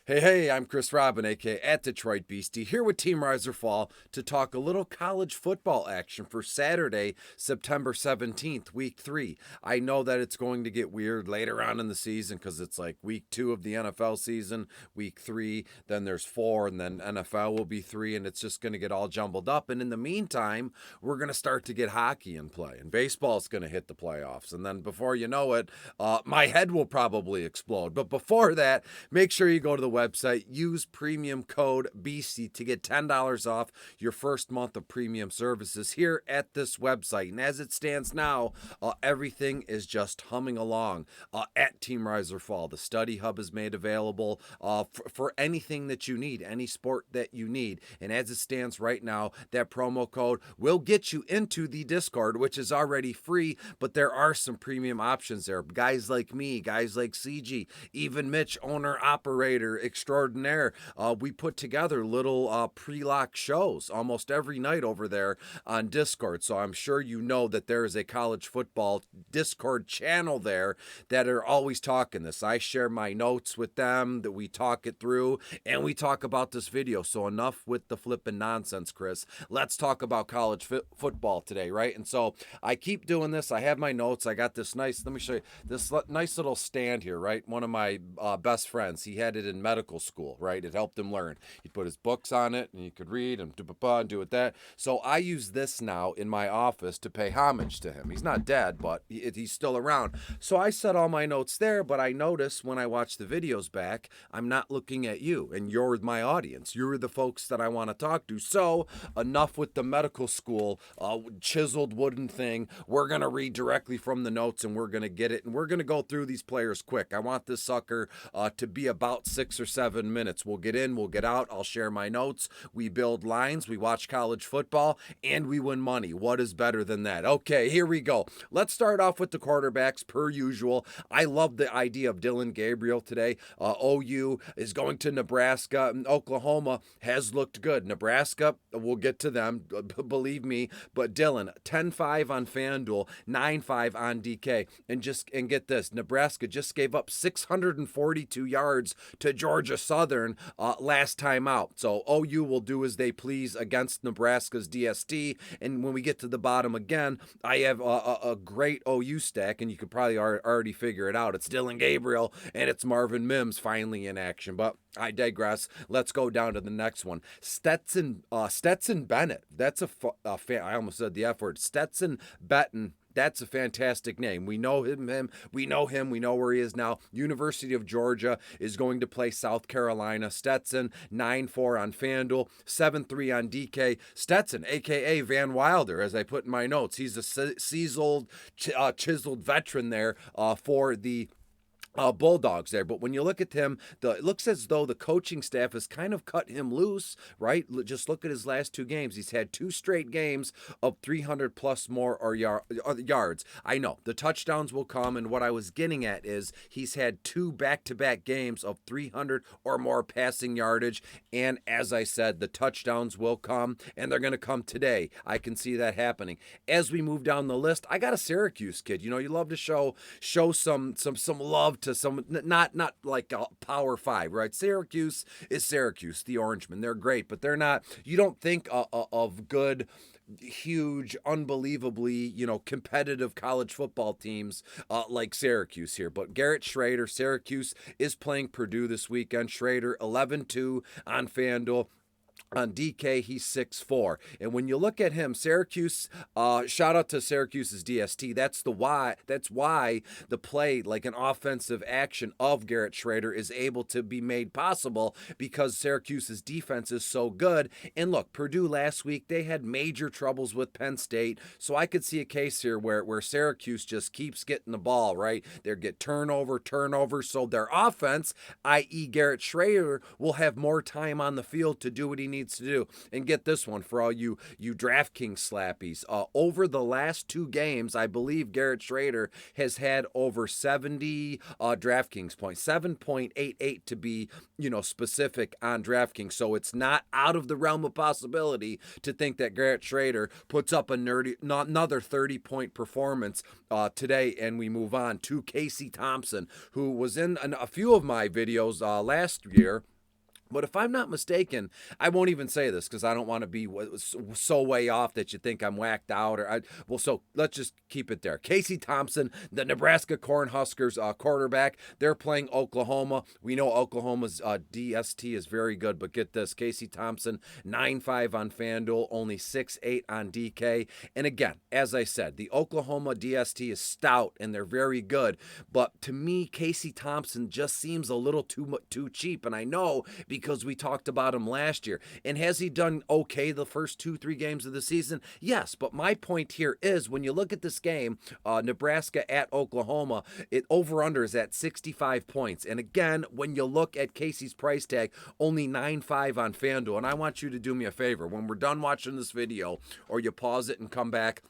Hey, I'm Chris Robin, aka at Detroit Beastie, here with Team Riser Fall to talk a little college football action for Saturday, September 17th, week 3. I know that it's going to get weird later on in the season because it's like week 2 of the NFL season, week 3, then there's 4, and then NFL will be 3, and it's just going to get all jumbled up. And in the meantime, we're going to start to get hockey in play, and baseball's going to hit the playoffs. And then before you know it, my head will probably explode. But before that, make sure you go to the website, use premium code BC to get $10 off your first month of premium services here at this website. And as it stands now, everything is just humming along at Team Riser Fall. The study hub is made available for anything that you need, any sport that you need. And as it stands right now, that promo code will get you into the Discord, which is already free, but there are some premium options there. Guys like me, guys like CG, even Mitch, owner operator extraordinaire, we put together little pre-lock shows almost every night over there on Discord. So I'm sure you know that there is a college football Discord channel there that are always talking this. I share my notes with them, that we talk it through, and we talk about this video. So enough with the flipping nonsense, Chris. Let's talk about college football today, right? And so I keep doing this. I have my notes. I got this nice, let me show you, this nice little stand here, right? One of my best friends, he had it in medical school, right? It helped him learn. He'd put his books on it and he could read and do it that. So I use this now in my office to pay homage to him. He's not dead, but he's still around. So I set all my notes there, but I notice when I watch the videos back, I'm not looking at you, and you're my audience. You're the folks that I want to talk to. So enough with the medical school chiseled wooden thing. We're going to read directly from the notes and we're going to get it, and we're going to go through these players quick. I want this sucker to be about 6 or 7 minutes. We'll get in, we'll get out. I'll share my notes. We build lines, we watch college football, and we win money. What is better than that? Okay, here we go. Let's start off with the quarterbacks per usual. I love the idea of Dillon Gabriel today. OU is going to Nebraska, and Oklahoma has looked good. Nebraska, we'll get to them, believe me, but Dillon, 10-5 on FanDuel, 9-5 on DK. And get this, Nebraska just gave up 642 yards to Georgia Southern last time out. So OU will do as they please against Nebraska's DST. And when we get to the bottom again, I have a great OU stack, and you could probably already figure it out. It's Dillon Gabriel and it's Marvin Mims finally in action. But I digress. Let's go down to the next one. Stetson Bennett. That's I almost said the F word. Stetson Benton. That's a fantastic name. We know him. We know where he is now. University of Georgia is going to play South Carolina. Stetson, 9-4 on FanDuel, 7-3 on DK. Stetson, a.k.a. Van Wilder, as I put in my notes. He's a chiseled veteran there for the Bulldogs there. But when you look at him, it looks as though the coaching staff has kind of cut him loose, right? Just look at his last 2 games. He's had 2 straight games of 300 plus more yards. I know the touchdowns will come, and what I was getting at is he's had 2 back-to-back games of 300 or more passing yardage, and as I said, the touchdowns will come, and they're going to come today. I can see that happening. As we move down the list, I got a Syracuse kid. You know, you love to show some love to some, not like a Power 5, right? Syracuse is Syracuse, the Orangemen. They're great, but they're not, you don't think of good, huge, unbelievably, competitive college football teams like Syracuse here. But Garrett Schrader, Syracuse is playing Purdue this weekend. Schrader, 11-2 on FanDuel. On DK, he's 6'4". And when you look at him, Syracuse, shout out to Syracuse's DST. That's why the play, like an offensive action of Garrett Schrader, is able to be made possible because Syracuse's defense is so good. And look, Purdue last week, they had major troubles with Penn State. So I could see a case here where Syracuse just keeps getting the ball, right? They get turnover. So their offense, i.e. Garrett Schrader, will have more time on the field to do what he needs to do. And get this one for all you DraftKings slappies. Over the last 2 games, I believe Garrett Schrader has had over 70 DraftKings points, 7.88 to be, specific on DraftKings. So it's not out of the realm of possibility to think that Garrett Schrader puts up another 30-point performance today. And we move on to Casey Thompson, who was in a few of my videos last year. But if I'm not mistaken, I won't even say this because I don't want to be so way off that you think I'm whacked out. So let's just keep it there. Casey Thompson, the Nebraska Cornhuskers quarterback, they're playing Oklahoma. We know Oklahoma's DST is very good, but get this. Casey Thompson, 9.5 on FanDuel, only 6.8 on DK. And again, as I said, the Oklahoma DST is stout and they're very good. But to me, Casey Thompson just seems a little too cheap. And I know because we talked about him last year. And has he done okay the first 2-3 games of the season? Yes, but my point here is when you look at this game, Nebraska at Oklahoma, it over-under is at 65 points. And again, when you look at Casey's price tag, only 9.5 on FanDuel. And I want you to do me a favor. When we're done watching this video, or you pause it and come back,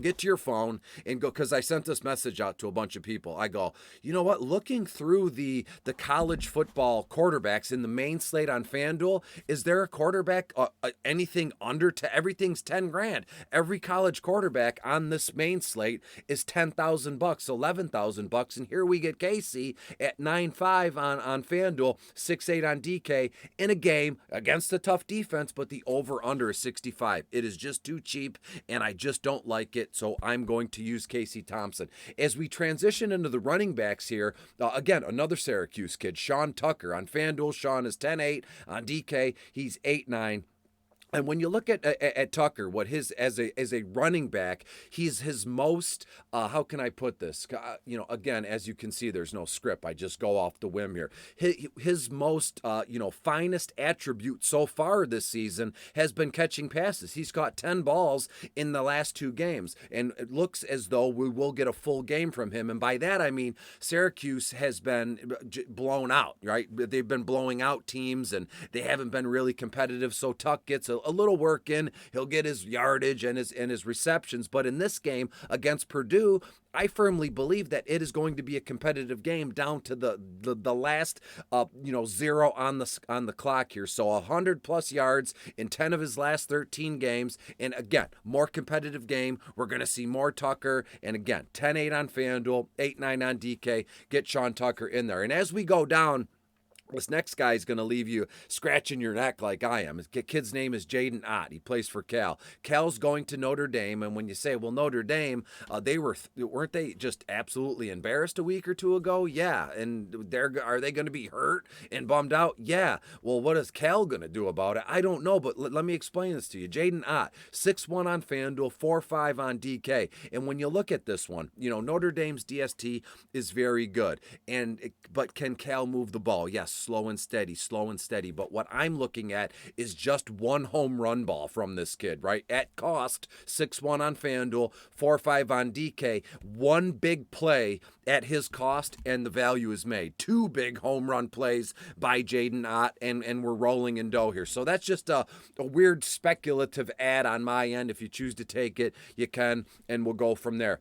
get to your phone and go, because I sent this message out to a bunch of people. I go, you know what? Looking through the college football quarterbacks in the main slate on FanDuel, is there a quarterback anything under to everything's 10 grand? Every college quarterback on this main slate is $10,000, $11,000, and here we get Casey at 9.5 on FanDuel, 6.8 on DK in a game against a tough defense, but the over/under is 65. It is just too cheap, and I just don't like it. So I'm going to use Casey Thompson. As we transition into the running backs here, again, another Syracuse kid, Sean Tucker. On FanDuel, Sean is 10.8. On DK, he's 8.9. And when you look at Tucker, what his as a running back, he's his most how can I put this? Again, as you can see, there's no script. I just go off the whim here. His most finest attribute so far this season has been catching passes. He's caught 10 balls in the last 2 games, and it looks as though we will get a full game from him. And by that I mean Syracuse has been blown out. Right? They've been blowing out teams, and they haven't been really competitive. So Tuck gets a little work in, he'll get his yardage and his receptions. But in this game against Purdue, I firmly believe that it is going to be a competitive game down to the last 0 on the clock here. So 100+ yards in 10 of his last 13 games. And again, more competitive game. We're going to see more Tucker. And again, 10.8 on FanDuel, 8.9 on DK. Get Sean Tucker in there. And as we go down, this next guy is going to leave you scratching your neck like I am. His kid's name is Jaden Ott. He plays for Cal. Cal's going to Notre Dame, and when you say, well, Notre Dame, weren't they just absolutely embarrassed a week or 2 ago? Yeah. And are they going to be hurt and bummed out? Yeah. Well, what is Cal going to do about it? I don't know, but let me explain this to you. Jaden Ott, 6.1 on FanDuel, 4.5 on DK. And when you look at this one, Notre Dame's DST is very good, but can Cal move the ball? Yes. Slow and steady. But what I'm looking at is just one home run ball from this kid, right? At cost, 6.1 on FanDuel, 4.5 on DK. One big play at his cost, and the value is made. 2 big home run plays by Jaden Ott, and we're rolling in dough here. So that's just a weird speculative ad on my end. If you choose to take it, you can, and we'll go from there.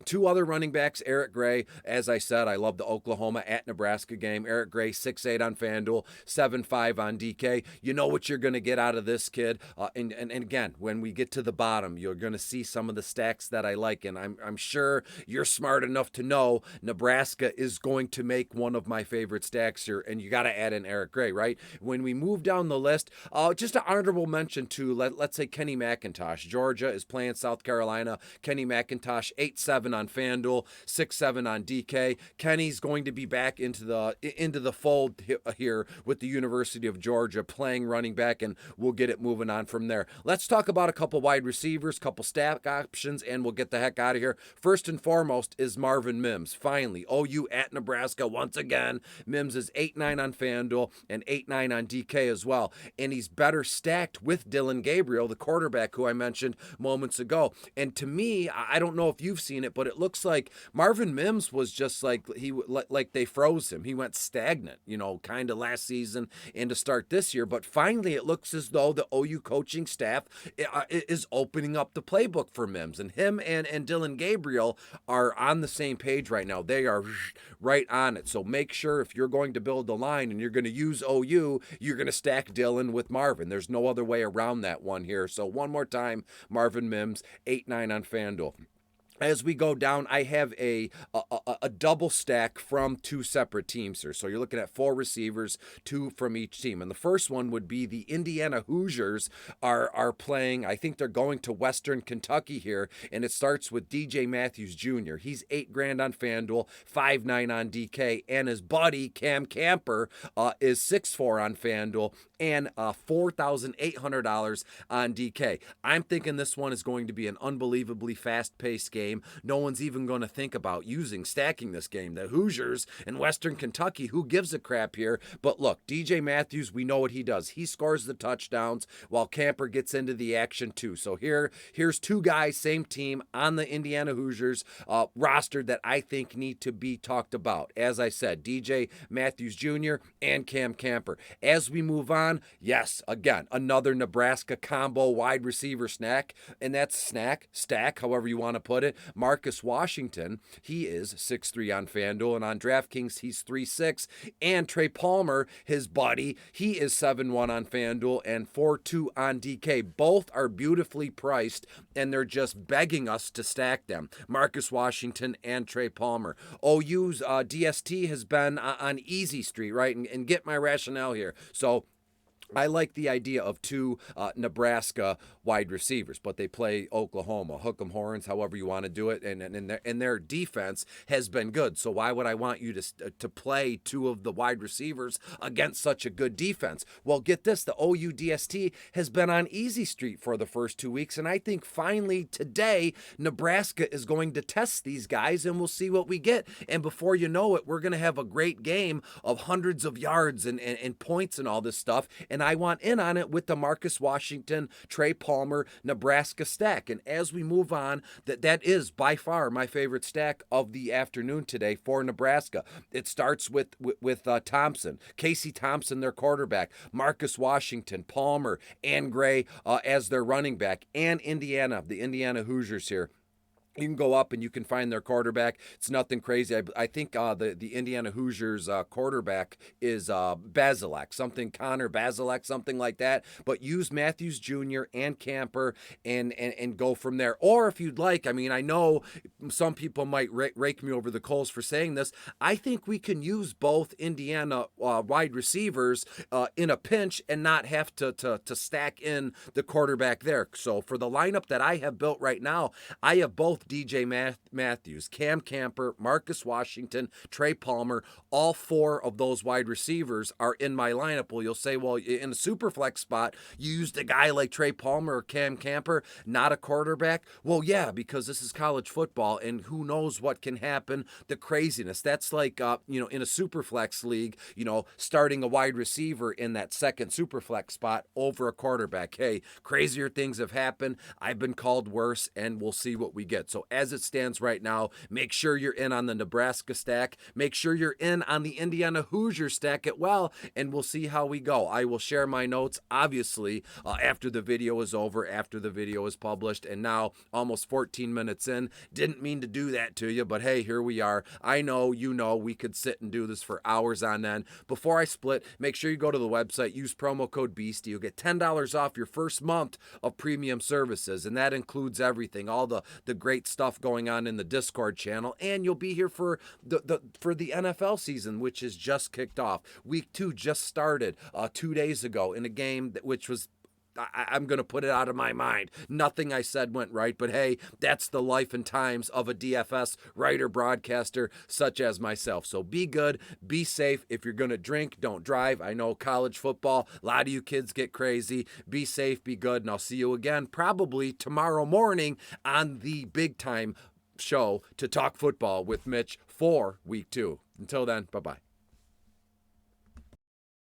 2 other running backs, Eric Gray. As I said, I love the Oklahoma at Nebraska game. Eric Gray, 6.8 on FanDuel, 7.5 on DK. You know what you're going to get out of this kid. And again, when we get to the bottom, you're going to see some of the stacks that I like. And I'm sure you're smart enough to know Nebraska is going to make one of my favorite stacks here. And you got to add in Eric Gray, right? When we move down the list, just an honorable mention to, let's say, Kenny McIntosh. Georgia is playing South Carolina. Kenny McIntosh, 8.7 on FanDuel, 6.7 on DK. Kenny's going to be back into the fold here with the University of Georgia playing running back, and we'll get it moving on from there. Let's talk about a couple wide receivers, couple stack options, and we'll get the heck out of here. First and foremost is Marvin Mims. Finally, OU at Nebraska once again. Mims is 8.9 on FanDuel and 8.9 on DK as well, and he's better stacked with Dillon Gabriel, the quarterback who I mentioned moments ago. And to me, I don't know if you've seen it, but but it looks like Marvin Mims was just like like they froze him. He went stagnant, kind of last season and to start this year. But finally, it looks as though the OU coaching staff is opening up the playbook for Mims, and him and Dylan Gabriel are on the same page right now. They are right on it. So make sure if you're going to build the line and you're going to use OU, you're going to stack Dylan with Marvin. There's no other way around that one here. So one more time, Marvin Mims, 8-9 on FanDuel. As we go down, I have a double stack from two separate teams here. So you're looking at 4 receivers, 2 from each team. And the first one would be the Indiana Hoosiers are playing. I think they're going to Western Kentucky here, and it starts with DJ Matthews Jr. He's $8,000 on FanDuel, 5.9 on DK, and his buddy Cam Camper is 6.4 on FanDuel and $4,800 on DK. I'm thinking this one is going to be an unbelievably fast-paced game. No one's even going to think about stacking this game. The Hoosiers in Western Kentucky, who gives a crap here? But look, DJ Matthews, we know what he does. He scores the touchdowns while Camper gets into the action too. So here's 2 guys, same team on the Indiana Hoosiers roster that I think need to be talked about. As I said, DJ Matthews Jr. and Cam Camper. As we move on, yes, again, another Nebraska combo wide receiver stack, however you want to put it. Marcus Washington, he is 6.3 on FanDuel, and on DraftKings, he's 3.6. And Trey Palmer, his buddy, he is 7.1 on FanDuel and 4.2 on DK. Both are beautifully priced, and they're just begging us to stack them. Marcus Washington and Trey Palmer. OU's DST has been on easy street, right? And get my rationale here. So I like the idea of 2 Nebraska wide receivers, but they play Oklahoma, hook 'em horns, however you want to do it, and their defense has been good. So why would I want you to play 2 of the wide receivers against such a good defense? Well, get this, the OU DST has been on easy street for the first 2 weeks, and I think finally today Nebraska is going to test these guys, and we'll see what we get. And before you know it, we're going to have a great game of hundreds of yards and points and all this stuff. And I want in on it with the Marcus Washington, Trey Palmer, Nebraska stack. And as we move on, that is by far my favorite stack of the afternoon today for Nebraska. It starts with Thompson, Casey Thompson, their quarterback, Marcus Washington, Palmer, and Gray as their running back, and Indiana, the Indiana Hoosiers here. You can go up and you can find their quarterback. It's nothing crazy. I think the Indiana Hoosiers quarterback is Basilak, Connor Basilak, something like that. But use Matthews Jr. and Camper and go from there. Or if you'd like, I know some people might rake me over the coals for saying this. I think we can use both Indiana wide receivers in a pinch and not have to stack in the quarterback there. So for the lineup that I have built right now, I have both DJ Matthews, Cam Camper, Marcus Washington, Trey Palmer. All 4 of those wide receivers are in my lineup. Well, you'll say, well, in a super flex spot, you used a guy like Trey Palmer or Cam Camper, not a quarterback. Well, yeah, because this is college football, and who knows what can happen, the craziness. That's like, in a super flex league, starting a wide receiver in that second super flex spot over a quarterback. Hey, crazier things have happened. I've been called worse, and we'll see what we get. So as it stands right now, make sure you're in on the Nebraska stack. Make sure you're in on the Indiana Hoosier stack as well, and we'll see how we go. I will share my notes, obviously, after the video is over, after the video is published, and now almost 14 minutes in. Didn't mean to do that to you, but hey, here we are. I know, we could sit and do this for hours on end. Before I split, make sure you go to the website, use promo code BEASTY. You'll get $10 off your first month of premium services, and that includes everything, all the great stuff going on in the Discord channel, and you'll be here for the NFL season, which has just kicked off. Week 2 just started 2 days ago in a game which was, I'm going to put it out of my mind. Nothing I said went right, but hey, that's the life and times of a DFS writer broadcaster such as myself. So be good, be safe. If you're going to drink, don't drive. I know college football, a lot of you kids get crazy. Be safe, be good, and I'll see you again probably tomorrow morning on the big time show to talk football with Mitch for week 2. Until then, bye-bye.